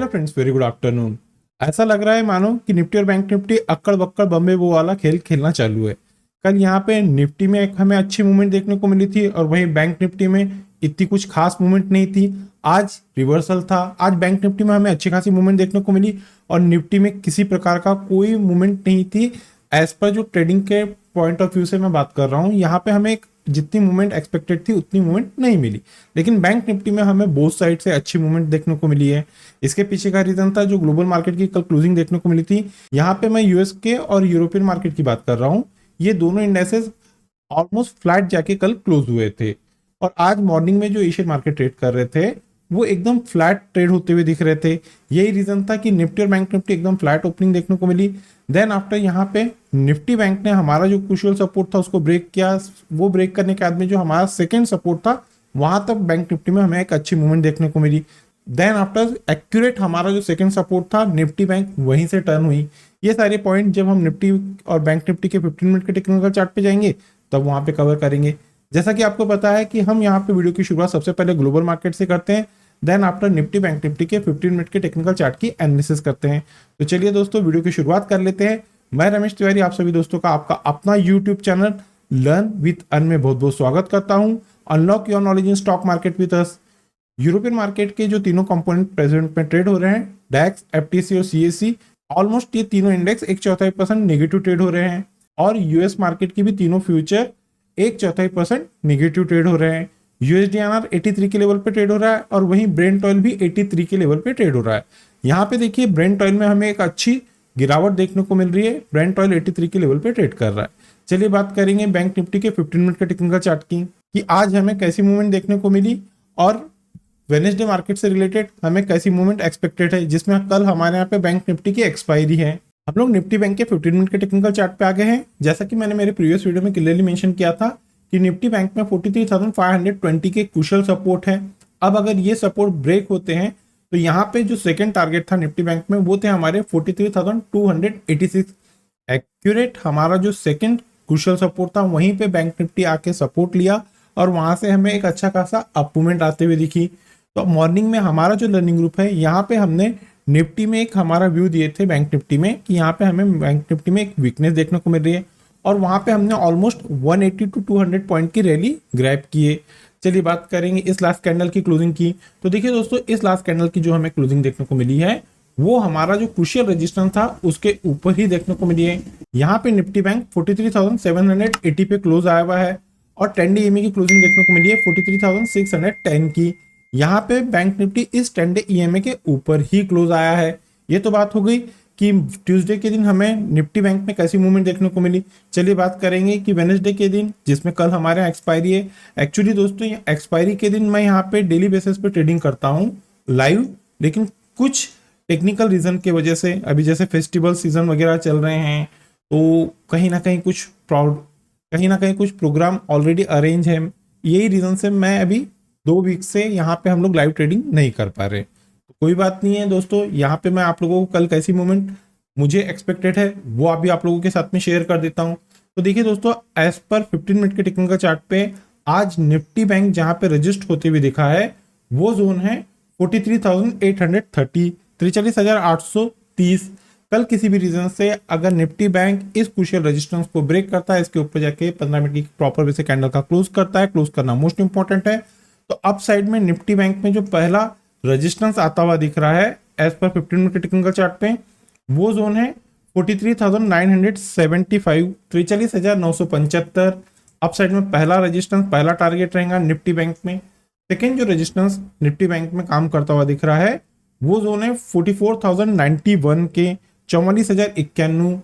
Hello friends, very good afternoon. ऐसा लग रहा है मानो कि निफ्टी और बैंक निफ्टी अक्कड़ बक्कड़ बम्बे वो वाला खेल खेलना चालू है। कल यहाँ पे निफ्टी में एक हमें अच्छी मूवमेंट देखने को मिली थी और वहीं बैंक निफ्टी में इतनी कुछ खास मूवमेंट नहीं थी। आज रिवर्सल था। आज बैंक निफ्टी में हमें अच्छी खासी मूवमेंट देखने को मिली और निफ्टी में किसी प्रकार का कोई मूवमेंट नहीं थी। एज पर जो ट्रेडिंग के पॉइंट ऑफ व्यू से मैं बात कर रहा हूँ, यहाँ पे हमें जितनी मूवमेंट एक्सपेक्टेड थी उतनी मूवमेंट नहीं मिली। लेकिन बैंक निफ्टी में हमें बोथ साइड से अच्छी मूवमेंट देखने को मिली है। इसके पीछे का रीजन था जो ग्लोबल मार्केट की कल क्लोजिंग देखने को मिली थी। यहाँ पे मैं यूएस के और यूरोपियन मार्केट की बात कर रहा हूँ। ये दोनों इंडेसेस ऑलमोस्ट फ्लैट जाके कल क्लोज हुए थे और आज मॉर्निंग में जो एशियन मार्केट ट्रेड कर रहे थे वो एकदम फ्लैट ट्रेड होते हुए दिख रहे थे। यही रीजन था कि निफ्टी और बैंक निफ्टी एकदम फ्लैट ओपनिंग देखने को मिली। देन आफ्टर यहाँ पे निफ्टी बैंक ने हमारा जो क्रूशियल सपोर्ट था उसको ब्रेक किया। वो ब्रेक करने के बाद में जो हमारा सेकंड सपोर्ट था वहां तक बैंक निफ्टी में हमें एक अच्छी मूवमेंट देखने को मिली। देन आफ्टर एक्यूरेट हमारा जो सेकंड सपोर्ट था निफ्टी बैंक वहीं से टर्न हुई। ये सारे पॉइंट जब हम निफ्टी और बैंक निफ्टी के 15 मिनट के टेक्निकल चार्ट पे जाएंगे तब वहां पे कवर करेंगे। जैसा कि आपको पता है कि हम यहाँ पे वीडियो की शुरुआत सबसे पहले ग्लोबल मार्केट से करते हैं, then after Nifty bank Nifty के 15 मिनट के टेक्निकल चार्ट की एनालिसिस करते हैं। तो चलिए दोस्तों वीडियो की शुरुआत कर लेते हैं। मैं रमेश तिवारी आप सभी दोस्तों का आपका अपना YouTube channel learn with earn में बहुत बहुत स्वागत करता हूं। Unlock your knowledge in stock market with us. European market के जो तीनों कंपोनेंट प्रेजेंट में ट्रेड हो रहे हैं, डैक्स, एफटीसी और सीएससी, ऑलमोस्ट ये तीनों इंडेक्स 1/4% नेगेटिव ट्रेड हो रहे हैं। और यूएस मार्केट की भी तीनों फ्यूचर 1/4% नेगेटिव ट्रेड हो रहे हैं। यूएसडीआरआर 83 के लेवल पे ट्रेड हो रहा है और वहीं ब्रेंट ऑयल भी 83 के लेवल पे ट्रेड हो रहा है। यहाँ पे देखिए ब्रेंट ऑयल में हमें एक अच्छी गिरावट देखने को मिल रही है। ब्रेंट ऑयल 83 के लेवल पे ट्रेड कर रहा है। चलिए बात करेंगे बैंक निफ्टी के 15 मिनट के टेक्निकल चार्ट की कि आज हमें कैसी मूवमेंट देखने को मिली और वेडनेसडे मार्केट से रिलेटेड हमें कैसी मूवमेंट एक्सपेक्टेड है, जिसमें कल हमारे यहाँ पे बैंक निफ्टी की एक्सपायरी है। हम लोग निफ्टी बैंक के 15 मिनट के टेक्निकल चार्ट पे आ गए हैं। जैसा कि मैंने मेरे प्रीवियस वीडियो में क्लियरली मेंशन किया था कि निफ्टी बैंक में 43,520 के कुशल सपोर्ट है। अब अगर ये सपोर्ट ब्रेक होते हैं तो यहाँ पे जो सेकंड टारगेट था निफ्टी बैंक में वो थे हमारे 43,286। एक्यूरेट हमारा जो सेकंड कुशल सपोर्ट था वहीं पे बैंक निफ्टी आके सपोर्ट लिया और वहां से हमें एक अच्छा खासा अप मूवमेंट आते हुए दिखी। तो मॉर्निंग में हमारा जो लर्निंग ग्रुप है यहाँ पे हमने निफ्टी में एक हमारा व्यू दिए थे बैंक निफ्टी में कि यहाँ पे हमें बैंक निफ्टी में एक वीकनेस देखने को मिल रही है और वहां पे हमने ऑलमोस्ट 180 to 200 पॉइंट की रैली ग्रैब किए। चलिए बात करेंगे इस लास्ट कैंडल की क्लोजिंग की। तो देखिए दोस्तों, इस लास्ट कैंडल की जो हमें क्लोजिंग देखने को मिली है वो हमारा जो क्रूशियल रेजिस्टेंस था उसके ऊपर ही देखने को मिली है। यहाँ पे निफ्टी बैंक 43,780 पे क्लोज आया हुआ है और 10 डे ईएमए की क्लोजिंग देखने को मिली है 43,610 की। यहाँ पे बैंक निफ्टी इस 10 डे ईएमए के ऊपर ही क्लोज आया है। ये तो बात हो गई कि ट्यूसडे के दिन हमें निफ्टी बैंक में कैसी मूवमेंट देखने को मिली। चलिए बात करेंगे कि वेडनेसडे के दिन, जिसमें कल हमारे यहाँ एक्सपायरी है। एक्चुअली दोस्तों एक्सपायरी के दिन मैं यहाँ पे डेली बेसिस पे ट्रेडिंग करता हूँ लाइव, लेकिन कुछ टेक्निकल रीजन की वजह से अभी जैसे फेस्टिवल सीजन वगैरह चल रहे हैं तो कहीं ना कहीं कुछ प्रोग्राम ऑलरेडी अरेंज है। यही रीजन से मैं अभी 2 वीक से यहाँ पे हम लोग लाइव ट्रेडिंग नहीं कर पा रहे। कोई बात नहीं है दोस्तों, यहाँ पे मैं आप लोगों को कल कैसी मूवमेंट मुझे एक्सपेक्टेड है वो अभी आप लोगों के साथ में शेयर कर देता हूँ। तो देखिए दोस्तों, एज पर 15 मिनट के टेक्निकल चार्ट पे आज निफ्टी बैंक जहाँ पे रजिस्ट होते हुए दिखा है वो जोन है 43,830, 43,830। कल किसी भी रीजन से अगर निफ्टी बैंक इस क्रूशियल रेजिस्टेंस को ब्रेक करता है, इसके ऊपर जाके 15 मिनट की प्रॉपर वे से कैंडल का क्लोज करता है, क्लोज करना मोस्ट इंपॉर्टेंट है। तो अप साइड में निफ्टी बैंक में जो पहला रेजिस्टेंस आता हुआ दिख रहा है as per 15 minute technical chart पे वो जोन है 43,975, 43,975। अप साइड में पहला रेजिस्टेंस, पहला टारगेट रहेगा निफ्टी बैंक में। सेकेंड जो रेजिस्टेंस निफ्टी बैंक में काम करता हुआ दिख रहा है वो जोन है 44,091 के, 44,091।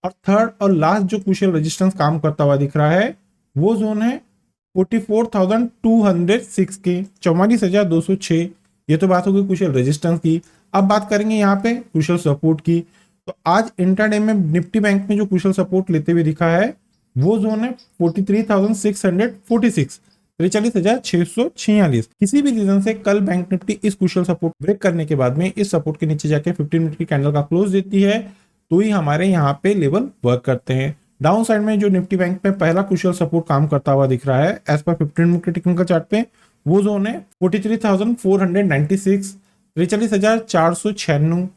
और थर्ड और लास्ट जो क्रूशियल रेजिस्टेंस काम करता हुआ दिख रहा है वो जोन है 44,206 के, 44,206। ये तो बात होगी क्रूशियल रेजिस्टेंस की। अब बात करेंगे यहाँ पे क्रूशियल सपोर्ट की। तो आज इंट्राडे में निफ्टी बैंक में जो क्रूशियल सपोर्ट लेते हुए दिखा है वो जोन है 43,646, 43,646। किसी भी रीजन से कल बैंक निफ्टी इस क्रूशियल सपोर्ट ब्रेक करने के बाद में इस सपोर्ट के नीचे जाके 15 मिनट की कैंडल का क्लोज देती है तो ही हमारे यहाँ पे लेवल वर्क करते हैं। डाउन साइड में जो निफ्टी बैंक में पहला क्रूशियल सपोर्ट काम करता हुआ दिख रहा है एज पर 15 मिनट के टेक्निकल चार्ट पे वो जोन है 43,496, 43,496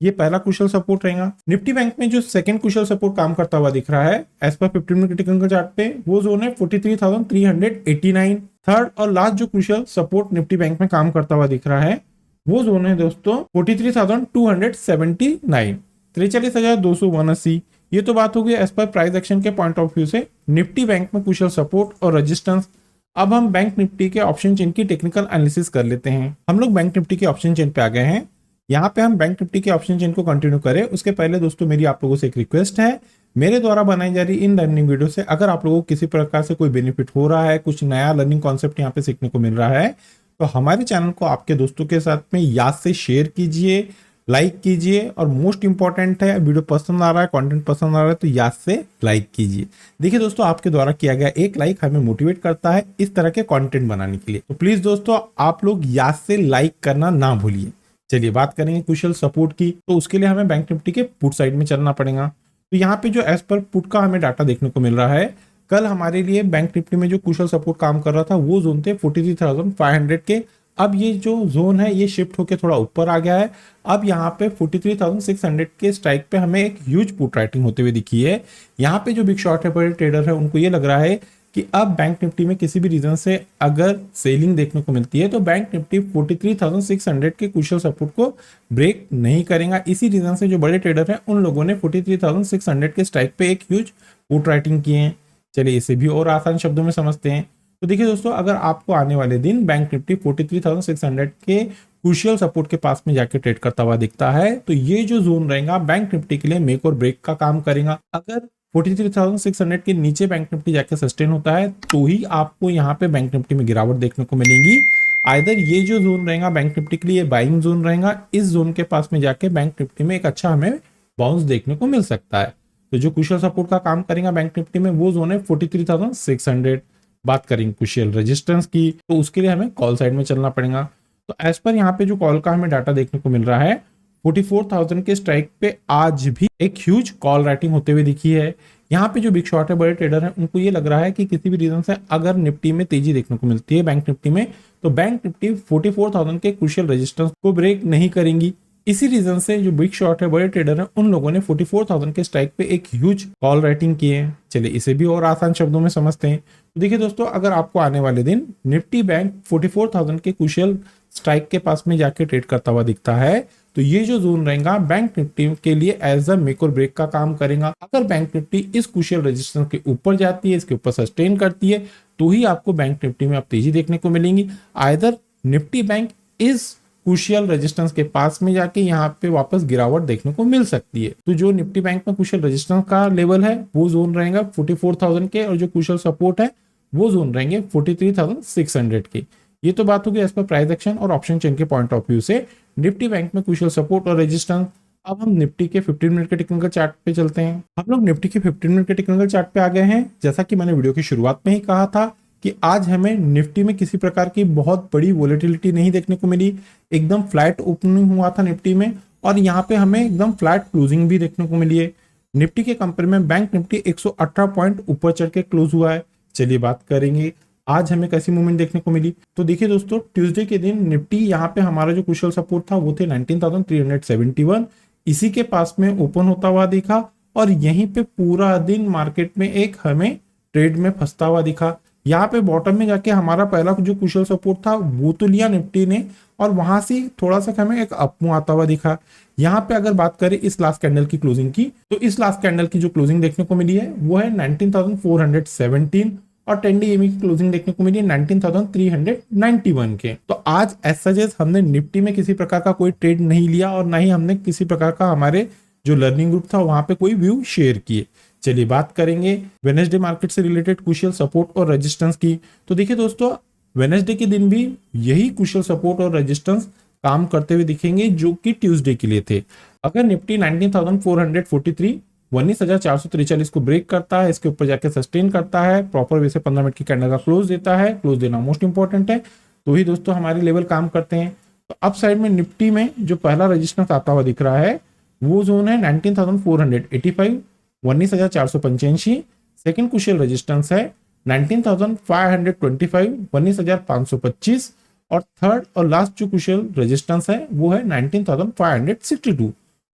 ये पहला क्रूशियल सपोर्ट रहेगा। निफ्टी बैंक में जो सेकंड क्रूशियल सपोर्ट काम करता हुआ दिख रहा है as per 15 minute critical chart पे, वो जोन है 43,389। थर्ड और लास्ट जो क्रूशियल सपोर्ट निफ्टी बैंक में काम करता हुआ दिख रहा है वो जोन है दोस्तों 43,279, 43,279। ये तो बात हो गई एज पर प्राइस एक्शन के पॉइंट ऑफ व्यू से निफ्टी बैंक में क्रूशियल सपोर्ट और रेजिस्टेंस। अब हम बैंक निफ्टी के ऑप्शन चेन की टेक्निकल एनालिसिस कर लेते हैं। हम लोग बैंक निफ्टी के ऑप्शन चेन पे आ गए हैं। यहाँ पे हम बैंक निफ्टी के ऑप्शन चेन को कंटिन्यू करें उसके पहले दोस्तों मेरी आप लोगों से एक रिक्वेस्ट है, मेरे द्वारा बनाई जा रही इन लर्निंग वीडियो से अगर आप लोगों को किसी प्रकार से कोई बेनिफिट हो रहा है, कुछ नया लर्निंग कॉन्सेप्ट यहाँ पे सीखने को मिल रहा है, तो हमारे चैनल को आपके दोस्तों के साथ में याद से शेयर कीजिए, लाइक कीजिए और मोस्ट इंपॉर्टेंट है वीडियो पसंद आ रहा है, कंटेंट पसंद आ रहा है तो याद से लाइक कीजिए। देखिए दोस्तों आपके द्वारा किया गया एक लाइक हमें मोटिवेट करता है इस तरह के कंटेंट बनाने के लिए, तो प्लीज दोस्तों आप लोग याद से लाइक करना ना भूलिए। चलिए बात करेंगे क्रूशियल सपोर्ट की, तो उसके लिए हमें बैंक निफ्टी के पुट साइड में चलना पड़ेगा। तो यहाँ पे जो एज पर पुट का हमें डाटा देखने को मिल रहा है, कल हमारे लिए बैंक निफ्टी में जो क्रूशियल सपोर्ट काम कर रहा था वो जोन थे 43,500 के। अब ये जो जोन है ये शिफ्ट होकर थोड़ा ऊपर आ गया है। अब यहाँ पे 43,600 के स्ट्राइक पे हमें एक ह्यूज पुट राइटिंग होते हुए दिखी है। यहाँ पे जो बिग शॉर्ट है बड़े ट्रेडर है उनको ये लग रहा है कि अब बैंक निफ्टी में किसी भी रीजन से अगर सेलिंग देखने को मिलती है तो बैंक निफ्टी 43,600 के क्रूशियल सपोर्ट को ब्रेक नहीं करेगा। इसी रीजन से जो बड़े ट्रेडर हैं उन लोगों ने 43,600 के स्ट्राइक पे एक ह्यूज पुट राइटिंग किए हैं। चलिए इसे भी और आसान शब्दों में समझते हैं। तो देखिए दोस्तों अगर आपको आने वाले दिन बैंक निफ्टी 43,600 के क्रूशियल सपोर्ट के पास में जाके ट्रेड करता हुआ दिखता है तो ये जो जोन रहेगा बैंक निफ्टी के लिए मेक और ब्रेक का काम करेगा। अगर 43,600 के नीचे बैंक निफ्टी जाके सस्टेन होता है तो ही आपको यहाँ पे बैंक निफ्टी में गिरावट देखने को मिलेगी। आइदर ये जो जोन रहेगा बैंक निफ्टी के लिए बाइंग जोन रहेगा, इस जोन के पास में जाके बैंक निफ्टी में एक अच्छा हमें बाउंस देखने को मिल सकता है। तो जो क्रूशियल सपोर्ट का काम करेगा बैंक निफ्टी में वो जोन है 43,600। बात करेंगे क्रूशियल रेजिस्टेंस की तो उसके लिए हमें कॉल साइड में चलना पड़ेगा। तो एज पर यहाँ पे जो कॉल का हमें डाटा देखने को मिल रहा है 44,000 के स्ट्राइक पे आज भी एक ह्यूज कॉल राइटिंग होते हुए दिखी है। यहाँ पे जो बिग शॉर्ट है बड़े ट्रेडर हैं उनको ये लग रहा है कि किसी भी रीजन से अगर निफ्टी में तेजी देखने को मिलती है बैंक निफ्टी में तो बैंक निफ्टी 44,000 के क्रूशियल रेजिस्टेंस को ब्रेक नहीं करेंगी। इसी रीजन से जो बिग शॉर्ट है बड़े ट्रेडर हैं उन लोगों ने 44,000 के स्ट्राइक पे एक ह्यूज कॉल राइटिंग की है। चलिए इसे भी और आसान शब्दों में समझते हैं। तो देखिए दोस्तों अगर आपको आने वाले दिन निफ्टी बैंक 44,000 के क्रूशियल स्ट्राइक के पास में जाके ट्रेड करता हुआ दिखता है तो ये जो जोन रहेगा बैंक निफ्टी के लिए एज अ मेक और ब्रेक का काम करेगा। अगर बैंक निफ्टी इस क्रूशियल रेजिस्टेंस के ऊपर जाती है, इसके ऊपर सस्टेन करती है तो ही आपको बैंक निफ्टी में अब तेजी देखने को मिलेंगी। आइदर निफ्टी बैंक इस क्रूशियल रेजिस्टेंस के पास में जाके यहाँ पे वापस गिरावट देखने को मिल सकती है। तो जो निफ्टी बैंक में क्रूशियल रेजिस्टेंस का लेवल है वो जोन रहेगा 44,000 के और जो क्रूशियल सपोर्ट है वो जोन रहेंगे 43,600 के। ये तो बात होगी एज पर प्राइस एक्शन और ऑप्शन चेन के पॉइंट ऑफ व्यू से निफ्टी बैंक में क्रूशियल सपोर्ट और रेजिस्टेंस। अब हम निफ्टी के 15 मिनट के टेक्निकल चार्ट पे चलते हैं। हम लोग निफ्टी के 15 मिनट के टेक्निकल चार्ट पे आ गए हैं। जैसा कि मैंने वीडियो की शुरुआत में ही कहा था कि आज हमें निफ्टी में किसी प्रकार की बहुत बड़ी वोलेटिलिटी नहीं देखने को मिली, एकदम फ्लैट ओपनिंग हुआ था निफ्टी में और यहाँ पे हमें एकदम फ्लैट क्लोजिंग भी देखने को मिली है। निफ्टी के कंपेयर में बैंक निफ्टी 118 पॉइंट ऊपर चढ़ के क्लोज हुआ है। चलिए बात करेंगे आज हमें कैसी मूवमेंट देखने को मिली। तो देखिए दोस्तों ट्यूसडे के दिन निफ्टी यहाँ पे हमारा जो क्रूशियल सपोर्ट था वो थे 19,371, इसी के पास में ओपन होता हुआ दिखा और यहीं पे पूरा दिन मार्केट में एक हमें ट्रेड में फंसता हुआ दिखा। यहाँ पे बॉटम में जाके हमारा पहला जो क्रूशियल सपोर्ट था वो तो लिया निफ्टी ने और वहां से थोड़ा सा हमें एक अपमूव आता हुआ दिखा। यहाँ पे अगर बात करें इस लास्ट कैंडल की क्लोजिंग की तो इस लास्ट कैंडल की जो क्लोजिंग देखने को मिली है वो है 19,417 और 10 डे की क्लोजिंग देखने को मिली 19,391 के। तो आज एज सजेस्ट हमने निफ्टी में किसी प्रकार का कोई ट्रेड नहीं लिया और ना ही हमने किसी प्रकार का हमारे जो लर्निंग ग्रुप था वहां पे कोई व्यू शेयर किए। चलिए बात करेंगे वेडनेसडे मार्केट से रिलेटेड क्रूशियल सपोर्ट और रेजिस्टेंस की। तो देखिए दोस्तों वेडनेसडे के दिन भी यही क्रूशियल सपोर्ट और रेजिस्टेंस काम करते हुए दिखेंगे जो कि ट्यूसडे के लिए थे। अगर निफ्टी 19,443 19,443 को ब्रेक करता है, इसके ऊपर जाके सस्टेन करता है, प्रॉपर वे से 15 मिनट की कैंडल का क्लोज देता है, क्लोज देना मोस्ट इंपॉर्टेंट है, तो ही दोस्तों हमारे लेवल काम करते हैं। तो अप साइड में निफ्टी में जो पहला रेजिस्टेंस आता हुआ दिख रहा है वो जोन है 19,485 19,485। सेकंड क्रूशियल रेजिस्टेंस है 19,525 19,525 और थर्ड और लास्ट जो क्रूशियल रेजिस्टेंस है वो है 19,562,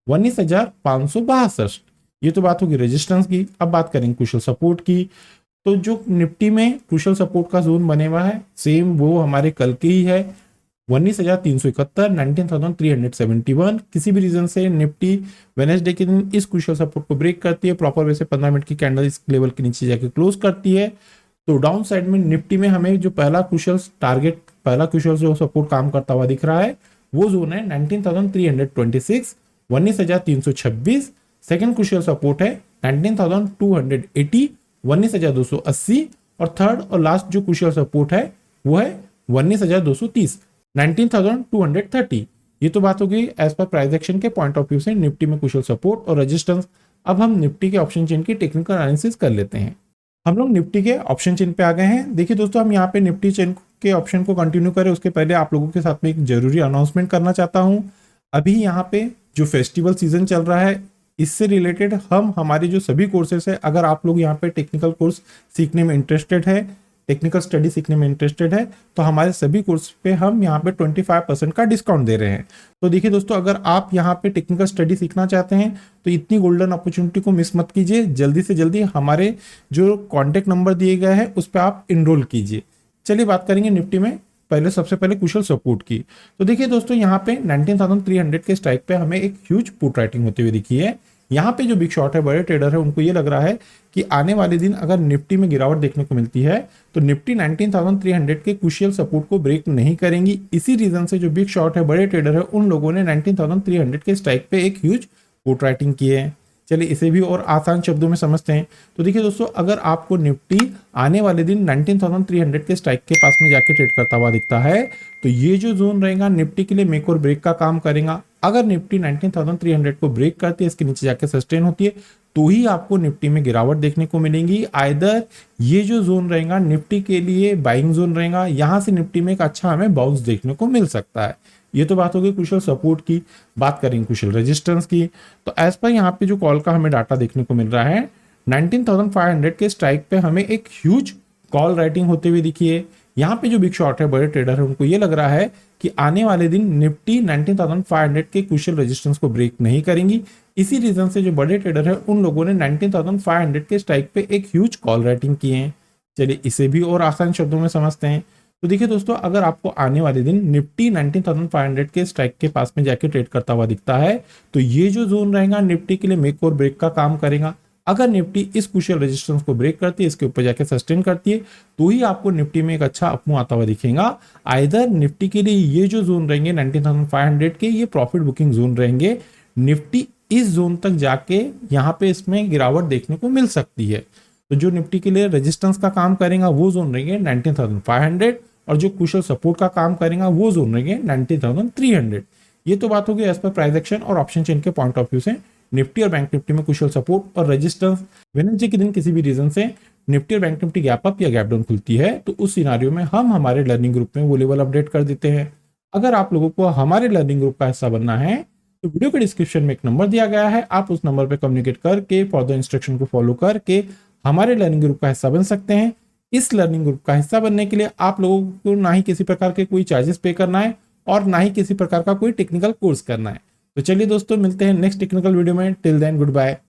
19,562। ये तो बात होगी रेजिस्टेंस की। अब बात करेंगे क्रूशियल सपोर्ट की। तो जो निफ्टी में क्रूशियल सपोर्ट का जोन बने हुआ है सेम वो हमारे कल के ही है, 19,371, 19,371। किसी भी रीजन से निफ्टी वेनेसडे के दिन इस क्रूशियल सपोर्ट को ब्रेक करती है, प्रॉपर वे से 15 मिनट की कैंडल इस लेवल के नीचे जाके क्लोज करती है, तो डाउन साइड में निफ्टी में हमें जो पहला क्रूशियल टारगेट, पहला क्रूशियल जो सपोर्ट काम करता हुआ दिख रहा है वो जोन है 19,326, 19,326। सेकेंड क्रूशियल सपोर्ट है 19,280, 19,280। और थर्ड और लास्ट जो क्रूशियल सपोर्ट है वो है 19,230, 19,230। ये तो बात होगी एज पर प्राइस एक्शन के पॉइंट ऑफ व्यू से निफ्टी में क्रूशियल सपोर्ट और रेजिस्टेंस। अब हम निफ्टी के ऑप्शन चेन की टेक्निकल एनालिसिस कर लेते हैं। हम लोग निफ्टी के ऑप्शन चेन पे आ गए हैं। देखिए दोस्तों, हम यहाँ पे निफ्टी चेन के ऑप्शन को कंटिन्यू करें उसके पहले आप लोगों के साथ में एक जरूरी अनाउंसमेंट करना चाहता हूँ। अभी यहाँ पे जो फेस्टिवल सीजन चल रहा है इससे रिलेटेड हम हमारे जो सभी कोर्सेस है, अगर आप लोग यहाँ पे टेक्निकल कोर्स सीखने में इंटरेस्टेड है, टेक्निकल स्टडी सीखने में इंटरेस्टेड है, तो हमारे सभी कोर्स पे हम यहाँ पे 25% का डिस्काउंट दे रहे हैं। तो देखिए दोस्तों, अगर आप यहाँ पे टेक्निकल स्टडी सीखना चाहते हैं तो इतनी गोल्डन अपॉर्चुनिटी को मिस मत कीजिए। जल्दी से जल्दी हमारे जो कॉन्टेक्ट नंबर दिए गए हैं उस पर आप इनरोल कीजिए। चलिए बात करेंगे निफ्टी में पहले, सबसे पहले क्रूशियल सपोर्ट की। तो देखिए दोस्तों, यहाँ पे 19,300 के स्ट्राइक पे हमें एक ह्यूज पुट राइटिंग होती हुई दिखी है। यहाँ पे जो बिग शॉट है, बड़े ट्रेडर है, उनको ये लग रहा है कि आने वाले दिन अगर निफ्टी में गिरावट देखने को मिलती है तो निफ्टी 19,300 के क्रूशियल सपोर्ट को ब्रेक नहीं करेंगी। इसी रीजन से जो बिग शॉट है, बड़े ट्रेडर है, उन लोगों ने 19,300 के स्ट्राइक पे एक ह्यूज पुट राइटिंग की है। चलिए इसे भी और आसान शब्दों में समझते हैं। तो देखिए दोस्तों, अगर आपको निफ्टी आने वाले दिन 19,300 के स्ट्राइक के पास में जाके ट्रेड करता हुआ दिखता है तो ये जो जोन रहेगा निफ्टी के लिए मेक और ब्रेक का काम करेगा। अगर निफ्टी 19,300 को ब्रेक करती है, इसके नीचे जाके सस्टेन होती है, तो ही आपको निफ्टी में गिरावट देखने को मिलेगी। आइदर ये जो जोन रहेगा निफ्टी के लिए बाइंग जोन रहेगा, यहां से निफ्टी में एक अच्छा हमें बाउंस देखने को मिल सकता है। ये तो बात होगी क्रूशियल सपोर्ट की। बात करेंगे क्रूशियल रेजिस्टेंस की। तो एज पर यहाँ पे जो कॉल का हमें डाटा देखने को मिल रहा है, 19,500 के स्ट्राइक पे हमें एक ह्यूज कॉल राइटिंग होते हुए दिखी है। यहाँ पे जो बिग शॉट है, बड़े ट्रेडर है, उनको ये लग रहा है कि आने वाले दिन निफ्टी 19,500 के क्रूशियल रेजिस्टेंस को ब्रेक नहीं करेंगी। इसी रीजन से जो बड़े ट्रेडर है उन लोगों ने 19,500 के स्ट्राइक पे एक ह्यूज कॉल राइटिंग की है। चलिए इसे भी और आसान शब्दों में समझते हैं। तो देखिए दोस्तों, अगर आपको आने वाले दिन निफ्टी 19,500 के स्ट्राइक के पास में जाके ट्रेड करता हुआ दिखता है तो ये जो जोन रहेगा निफ्टी के लिए मेक और ब्रेक का काम करेगा। अगर निफ्टी इस क्रूशियल रेजिस्टेंस को ब्रेक करती है, इसके ऊपर जाके सस्टेन करती है, तो ही आपको निफ्टी में एक अच्छा अपमूव आता हुआ दिखेगा। आइदर निफ्टी के लिए ये जो जोन रहेंगे 19,500 के, ये प्रॉफिट बुकिंग जोन रहेंगे। निफ्टी इस जोन तक जाके यहाँ पे इसमें गिरावट देखने को मिल सकती है। तो जो निफ्टी के लिए रेजिस्टेंस का काम करेगा वो जोन रहेंगे 19,500, और जो क्रूशियल सपोर्ट का काम करेगा वो जोन रहेंगे 19,300। ये तो बात होगी एज पर प्राइस एक्शन और ऑप्शन चेन के पॉइंट ऑफ व्यू से निफ्टी और बैंक निफ्टी में क्रूशियल सपोर्ट और रेजिस्टेंस। वेडनेसडे के दिन किसी भी रीजन से निफ्टी और बैंक निफ्टी गैप अप या गैप डाउन खुलती है तो उस सिनारियो में हम हमारे लर्निंग ग्रुप में वो लेवल अपडेट कर देते हैं। अगर आप लोगों को हमारे लर्निंग ग्रुप का हिस्सा बनना है तो वीडियो के डिस्क्रिप्शन में एक नंबर दिया गया है, आप उस नंबर पर कम्युनिकेट करके फॉर्दर इंस्ट्रक्शन को फॉलो करके हमारे लर्निंग ग्रुप का हिस्सा बन सकते हैं। इस लर्निंग ग्रुप का हिस्सा बनने के लिए आप लोगों को ना ही किसी प्रकार के कोई चार्जेस पे करना है और ना ही किसी प्रकार का कोई टेक्निकल कोर्स करना है। तो चलिए दोस्तों, मिलते हैं नेक्स्ट टेक्निकल वीडियो में। Till then good bye.